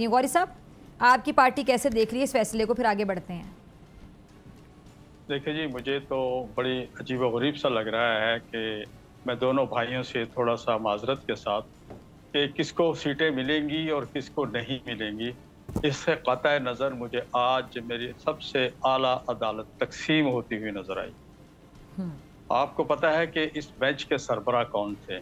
सकती हैं। गौरी साहब, आपकी पार्टी कैसे देख रही है इस फैसले को, फिर आगे बढ़ते हैं। देखिए जी, मुझे तो बड़ी अजीबोगरीब सा लग रहा है कि मैं दोनों भाइयों से थोड़ा सा माजरत के साथ कि किसको सीटें मिलेंगी और किसको नहीं मिलेंगी, इससे क़तई नज़र मुझे आज मेरी सबसे आला अदालत तकसीम होती हुई नजर आई। आपको पता है कि इस बेंच के सरबराह कौन थे,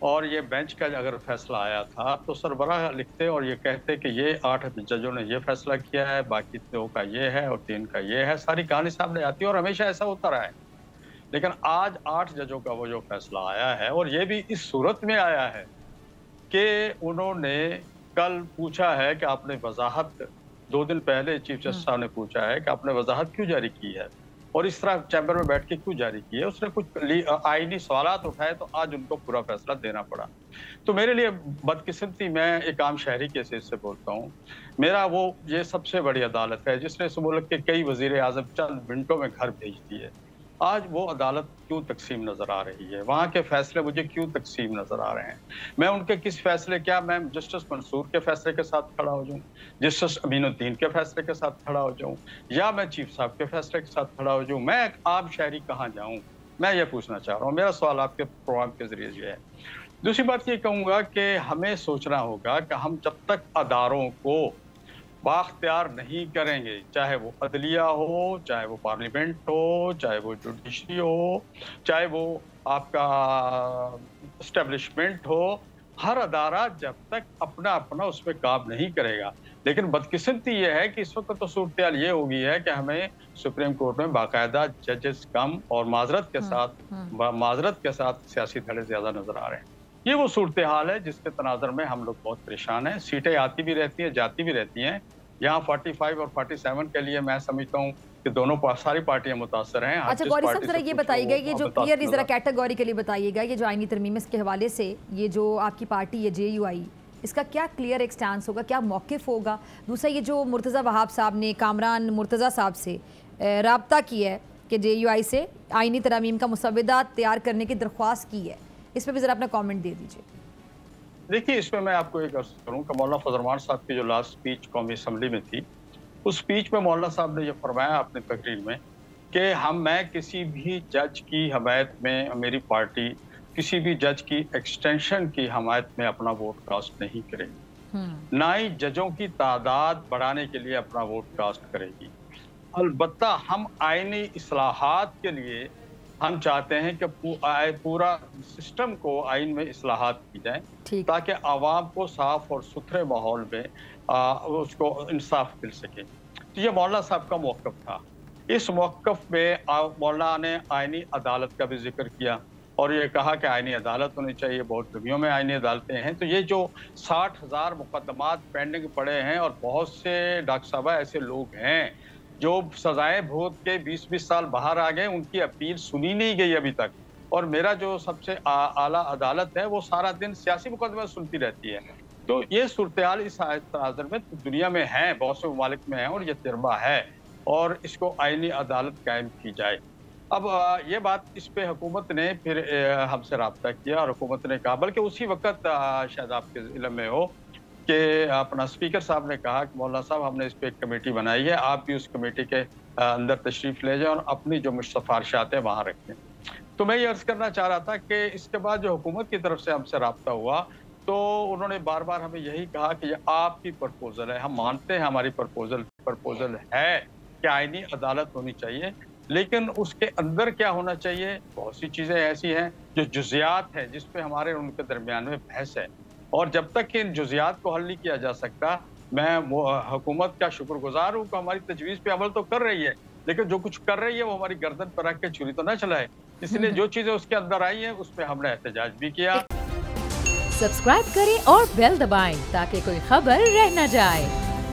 और ये बेंच का अगर फैसला आया था तो सरबराह लिखते और ये कहते कि ये 8 जजों ने ये फैसला किया है, बाकी 2 का ये है और 3 का ये है, सारी कहानी सामने आती है और हमेशा ऐसा होता रहा है। लेकिन आज 8 जजों का वो जो फैसला आया है, और ये भी इस सूरत में आया है कि उन्होंने कल पूछा है कि आपने वजाहत, 2 दिन पहले चीफ जस्टिस साहब ने पूछा है कि आपने वजाहत क्यों जारी की है और इस तरह चैम्बर में बैठ के क्यों जारी की है। उसने कुछ आईनी सवालात उठाए तो आज उनको पूरा फैसला देना पड़ा। तो मेरे लिए बदकिस्मती, मैं एक आम शहरी के हैसियत से बोलता हूँ, मेरा वो ये सबसे बड़ी अदालत है जिसने इस मुल्क के कई वजीर आजम चंद मिनटों में घर भेज दिए। आज वो अदालत क्यों तकसीम नजर आ रही है, वहाँ के फैसले मुझे क्यों तकसीम नजर आ रहे हैं। मैं उनके किस फैसले, क्या मैं जस्टिस मंसूर के फैसले के साथ खड़ा हो जाऊँ, जस्टिस अमीनुद्दीन के फैसले के साथ खड़ा हो जाऊँ, या मैं चीफ साहब के फैसले के साथ खड़ा हो जाऊँ, मैं एक आम शहरी कहाँ जाऊँ, मैं ये पूछना चाह रहा हूँ। मेरा सवाल आपके प्रोग्राम के जरिए ये है। दूसरी बात ये कहूँगा कि हमें सोचना होगा कि हम जब तक अदारों को बाख्तियार नहीं करेंगे, चाहे वो अदलिया हो, चाहे वो पार्लियामेंट हो, चाहे वो जुडिशरी हो, चाहे वो आपका एस्टेब्लिशमेंट हो, हर अदारा जब तक अपना अपना उसमें काम नहीं करेगा। लेकिन बदकिस्मती ये है कि इस वक्त तो सूरत ये हो गई है कि हमें सुप्रीम कोर्ट में बाकायदा जजेस कम और माजरत के साथ सियासी धड़े ज्यादा नजर आ रहे हैं। ये वो सूरत हाल है जिसके तनाजर में हम लोग बहुत परेशान हैं। सीटें आती भी रहती हैं, जाती भी रहती हैं। यहाँ 45 और 47 के लिए मैं समझता हूँ कि दोनों सारी पार्टियां मुतासर हैं। अच्छा गौरी साहब, जरा ये बताइएगा, ये जो क्लियर जरा कैटेगरी के लिए बताइएगा, ये जो आईनी तरमीम के हवाले से ये जो आपकी पार्टी है JUI, इसका क्या क्लियर एक स्टैंस होगा, क्या मौक़िफ़ होगा। दूसरा, ये जो मुर्तज़ा वहाब साहब ने कामरान मुर्तज़ा साहब से रब्ता किया है कि JUI से आईनी तरमीम का मुसवदा तैयार करने की दरख्वास्त की है, इस पर भी ज़रा अपना कॉमेंट दे दीजिए। देखिए, इसमें मैं आपको एक अर्ज करूँ कि मौलाना फजल रहमान साहब की जो लास्ट स्पीच कौमी असम्बली में थी, उस स्पीच में मौलाना साहब ने यह फरमाया अपनी तकरीर में कि मैं किसी भी जज की हमायत में, मेरी पार्टी किसी भी जज की एक्सटेंशन की हमायत में अपना वोट कास्ट नहीं करेगी, ना ही जजों की तादाद बढ़ाने के लिए अपना वोट कास्ट करेगी। अलबत्ता हम आईनी इस्लाहात के लिए हम चाहते हैं कि पूरा सिस्टम को आइन में इस्लाहात की जाए ताकि आवाम को साफ और सुथरे माहौल में उसको इंसाफ मिल सके। तो ये मौलाना साहब का मौक़िफ़ था। इस मौक़िफ़ में मौलाना ने आइनी अदालत का भी जिक्र किया और ये कहा कि आइनी अदालत होनी चाहिए, बहुत दुनिया में आइनी अदालतें हैं। तो ये जो 60,000 मुकदमात पेंडिंग पड़े हैं और बहुत से डॉक्टर साहब ऐसे लोग हैं जो सजाएं भोग के 20-20 साल बाहर आ गए, उनकी अपील सुनी नहीं गई अभी तक। और मेरा जो सबसे आला अदालत है वो सारा दिन सियासी मुकदमे सुनती रहती है। तो ये सूरत-ए-हाल इस तनाज़ुर में दुनिया में है, बहुत से ममालिक में है और ये तजर्बा है, और इसको आईनी अदालत कायम की जाए। अब ये बात, इस पे हुकूमत ने फिर हमसे रब्ता किया और हुकूमत ने कहा, बल्कि उसी वक्त शायद आपके इल्म में हो कि अपना स्पीकर साहब ने कहा कि मौलाना साहब हमने इस पर एक कमेटी बनाई है, आप भी उस कमेटी के अंदर तशरीफ ले जाएं और अपनी जो सिफारिशात है वहाँ रखें। तो मैं ये अर्ज करना चाह रहा था कि इसके बाद जो हुकूमत की तरफ से हमसे रब्ता हुआ तो उन्होंने बार बार हमें यही कहा कि ये आपकी प्रपोजल है, हम मानते हैं हमारी प्रपोजल है कि आईनी अदालत होनी चाहिए, लेकिन उसके अंदर क्या होना चाहिए, बहुत सी चीज़ें ऐसी हैं जो जुज़ियात हैं जिस पे हमारे उनके दरमियान में बहस है, और जब तक इन जुज़ियात को हल नहीं किया जा सकता, मैं हुकूमत का शुक्रगुजार हूँ कि हमारी तजवीज़ पे अमल तो कर रही है, लेकिन जो कुछ कर रही है वो हमारी गर्दन पर रख के छुरी तो ना चलाए। इसलिए जो चीज़ें उसके अंदर आई हैं उस पर हमने एहतजाज भी किया। सब्सक्राइब करें और बेल दबाएं ताकि कोई खबर रह न जाए।